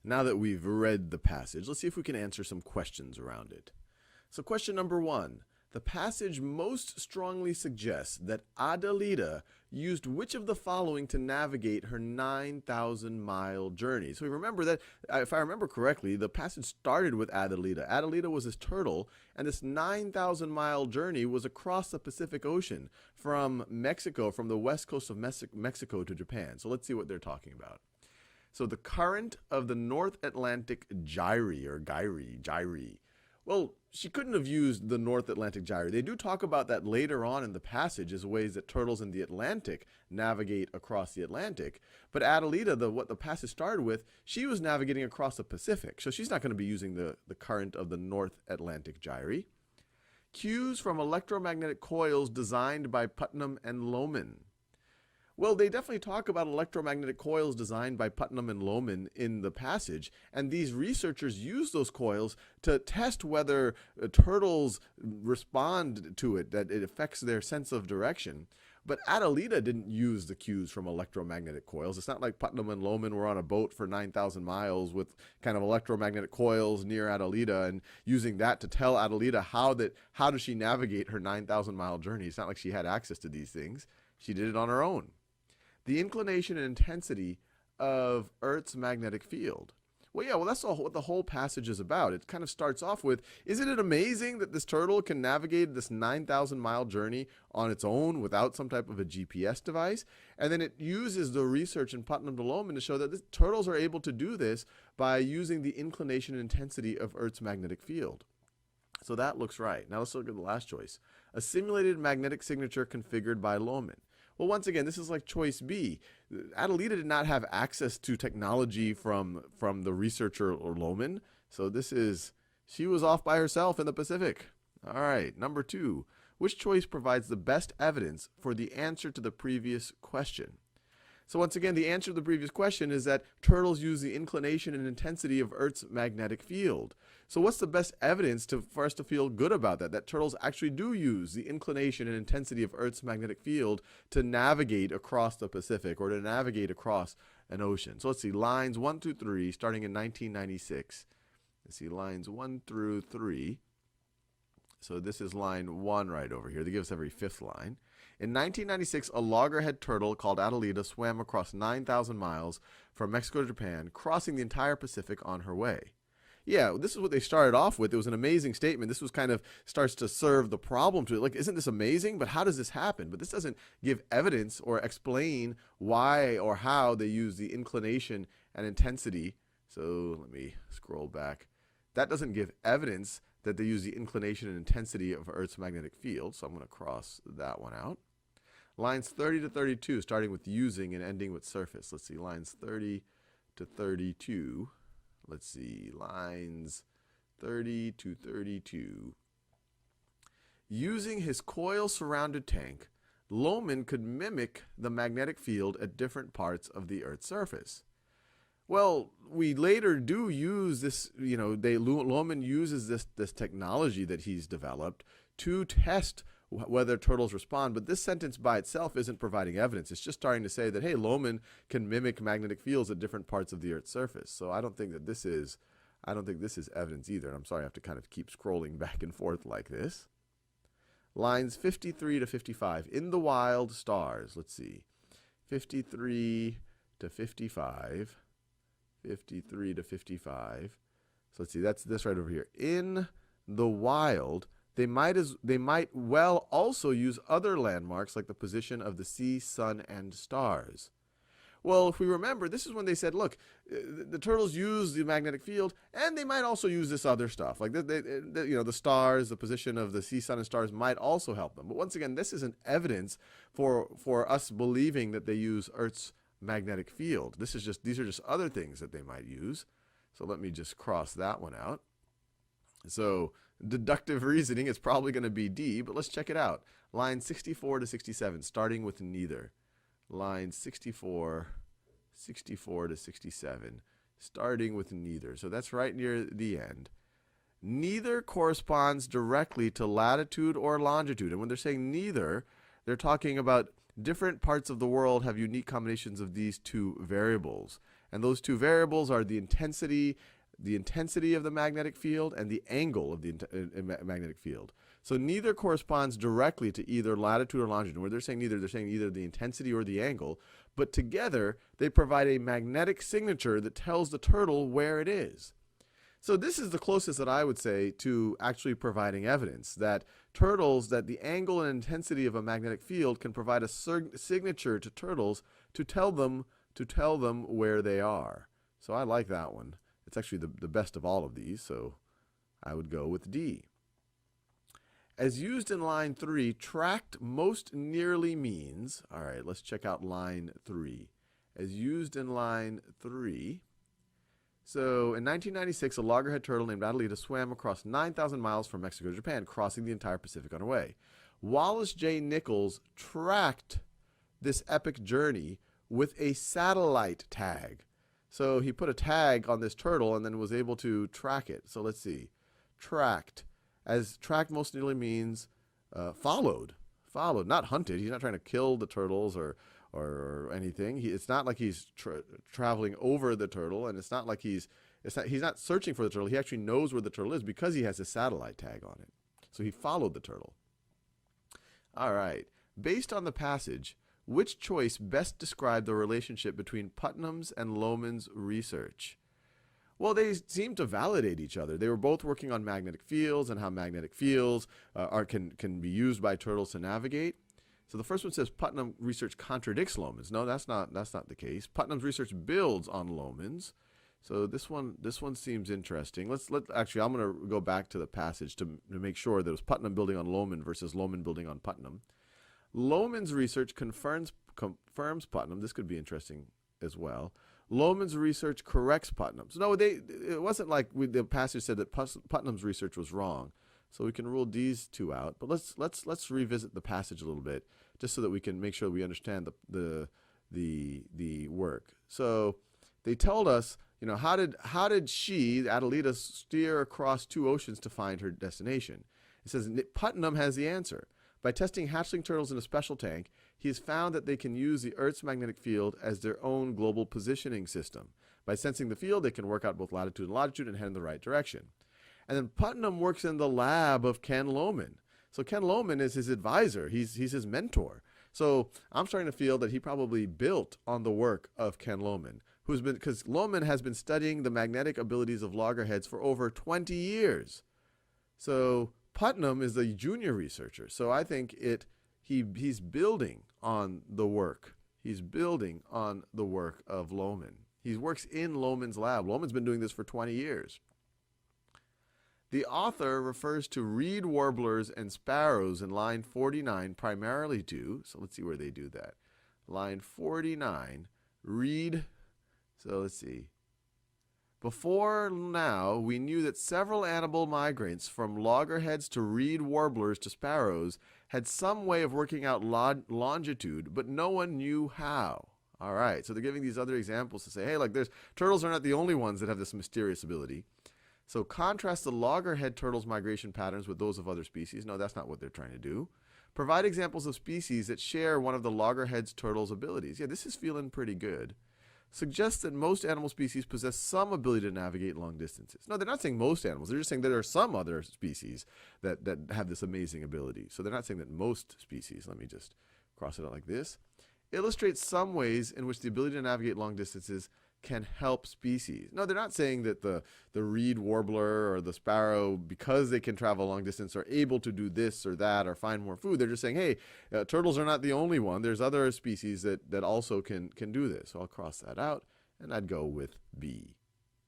Now that we've read the passage, let's see if we can answer some questions around it. So question number 1. The passage most strongly suggests that Adelita used which of the following to navigate her 9,000-mile journey? So we remember that, if I remember correctly, the passage started with Adelita. Adelita was this turtle, and this 9,000-mile journey was across the Pacific Ocean from Mexico, from the west coast of Mexico to Japan. So let's see what they're talking about. So the current of the North Atlantic gyre. Well, she couldn't have used the North Atlantic gyre. They do talk about that later on in the passage as ways that turtles in the Atlantic navigate across the Atlantic. But Adelita, what the passage started with, she was navigating across the Pacific. So she's not going to be using the current of the North Atlantic gyre. Cues from electromagnetic coils designed by Putnam and Lohmann. Well, they definitely talk about electromagnetic coils designed by Putnam and Lohmann in the passage, and these researchers use those coils to test whether turtles respond to it, that it affects their sense of direction. But Adelita didn't use the cues from electromagnetic coils. It's not like Putnam and Lohmann were on a boat for 9,000 miles with kind of electromagnetic coils near Adelita and using that to tell Adelita how does she navigate her 9,000-mile journey. It's not like she had access to these things. She did it on her own. The inclination and intensity of Earth's magnetic field. Well, that's what the whole passage is about. It kind of starts off with, isn't it amazing that this turtle can navigate this 9,000-mile journey on its own without some type of a GPS device? And then it uses the research in Putnam and Lohmann to show that turtles are able to do this by using the inclination and intensity of Earth's magnetic field. So that looks right. Now let's look at the last choice. A simulated magnetic signature configured by Lohmann. Well, once again, this is like choice B. Adelita did not have access to technology from the researcher or Lohmann. So she was off by herself in the Pacific. All right, number 2. Which choice provides the best evidence for the answer to the previous question? So once again, the answer to the previous question is that turtles use the inclination and intensity of Earth's magnetic field. So what's the best evidence for us to feel good about that turtles actually do use the inclination and intensity of Earth's magnetic field to navigate across the Pacific or to navigate across an ocean? So let's see, lines 1 through 3, starting in 1996. Let's see, lines 1 through 3. So this is line 1 right over here. They give us every 5th line. In 1996, a loggerhead turtle called Adelita swam across 9,000 miles from Mexico to Japan, crossing the entire Pacific on her way. Yeah, this is what they started off with. It was an amazing statement. This was kind of starts to serve the problem to it. Like, isn't this amazing? But how does this happen? But this doesn't give evidence or explain why or how they use the inclination and intensity. So let me scroll back. That doesn't give evidence that they use the inclination and intensity of Earth's magnetic field. So I'm going to cross that one out. Lines 30 to 32, starting with using and ending with surface. Let's see, lines 30 to 32. Let's see, lines 30 to 32. Using his coil-surrounded tank, Lohmann could mimic the magnetic field at different parts of the Earth's surface. Well, we later do use this, Lohmann uses this technology that he's developed to test whether turtles respond, but this sentence by itself isn't providing evidence. It's just starting to say that, hey, Lohmann can mimic magnetic fields at different parts of the Earth's surface. So I don't think this is evidence either. And I'm sorry, I have to kind of keep scrolling back and forth like this. Lines 53 to 55. In the wild, stars. Let's see. 53 to 55. 53 to 55. So let's see, that's this right over here. In the wild, they might well also use other landmarks like the position of the sea, sun, and stars. Well, if we remember, this is when they said, look, the turtles use the magnetic field, and they might also use this other stuff. Like, the stars, the position of the sea, sun, and stars might also help them. But once again, this isn't evidence for us believing that they use Earth's magnetic field. These are just other things that they might use. So let me just cross that one out. So deductive reasoning is probably going to be D, but let's check it out. Line 64 to 67, starting with neither. Line 64 to 67, starting with neither. So that's right near the end. Neither corresponds directly to latitude or longitude. And when they're saying neither, they're talking about different parts of the world have unique combinations of these two variables. And those two variables are the intensity of the magnetic field and the angle of the magnetic field. So neither corresponds directly to either latitude or longitude. Where they're saying either the intensity or the angle, but together they provide a magnetic signature that tells the turtle where it is. So this is the closest that I would say to actually providing evidence that turtles, that the angle and intensity of a magnetic field can provide a signature to turtles to tell them where they are. So I like that one. It's actually the best of all of these, so I would go with D. As used in line 3, tracked most nearly means, all right, let's check out line 3. As used in line 3, so in 1996, a loggerhead turtle named Adelita swam across 9,000 miles from Mexico to Japan, crossing the entire Pacific on her way. Wallace J. Nichols tracked this epic journey with a satellite tag. So he put a tag on this turtle and then was able to track it. So let's see. Tracked. As tracked most nearly means followed. Followed, not hunted. He's not trying to kill the turtles or anything. It's not like he's traveling over the turtle, and it's not like he's not searching for the turtle. He actually knows where the turtle is because he has a satellite tag on it. So he followed the turtle. All right. Based on the passage, which choice best described the relationship between Putnam's and Lohmann's research? Well, they seem to validate each other. They were both working on magnetic fields and how magnetic fields can be used by turtles to navigate. So the first one says Putnam research contradicts Lohmann's. No, that's not the case. Putnam's research builds on Lohmann's. So this one seems interesting. Actually, I'm going to go back to the passage to make sure that it was Putnam building on Lohmann versus Lohmann building on Putnam. Lohmann's research confirms Putnam. This could be interesting as well. Lohmann's research corrects Putnam's. No, it wasn't like the passage said that Putnam's research was wrong. So we can rule these two out. But let's revisit the passage a little bit, just so that we can make sure we understand the work. So they told us, how did she, Adelita, steer across two oceans to find her destination? It says Putnam has the answer. By testing hatchling turtles in a special tank, he has found that they can use the Earth's magnetic field as their own global positioning system. By sensing the field, they can work out both latitude and longitude and head in the right direction. And then Putnam works in the lab of Ken Lohmann. So Ken Lohmann is his advisor. He's his mentor. So I'm starting to feel that he probably built on the work of Ken Lohmann, because Lohmann has been studying the magnetic abilities of loggerheads for over 20 years. So Putnam is the junior researcher. So I think he's building on the work. He's building on the work of Lohmann. He works in Lohmann's lab. Lohmann's been doing this for 20 years. The author refers to reed warblers and sparrows in line 49 primarily to, so let's see where they do that. Line 49, reed, so let's see. Before now, we knew that several animal migrants, from loggerheads to reed warblers to sparrows, had some way of working out longitude, but no one knew how. All right, so they're giving these other examples to say, hey, like turtles are not the only ones that have this mysterious ability. So contrast the loggerhead turtle's migration patterns with those of other species. No, that's not what they're trying to do. Provide examples of species that share one of the loggerhead turtle's abilities. Yeah, this is feeling pretty good. Suggests that most animal species possess some ability to navigate long distances. No, they're not saying most animals. They're just saying that there are some other species that have this amazing ability. So they're not saying that most species. Let me just cross it out like this. Illustrates some ways in which the ability to navigate long distances can help species. No, they're not saying that the reed warbler or the sparrow, because they can travel a long distance, are able to do this or that or find more food. They're just saying, hey, turtles are not the only one. There's other species that also can do this. So I'll cross that out, and I'd go with B.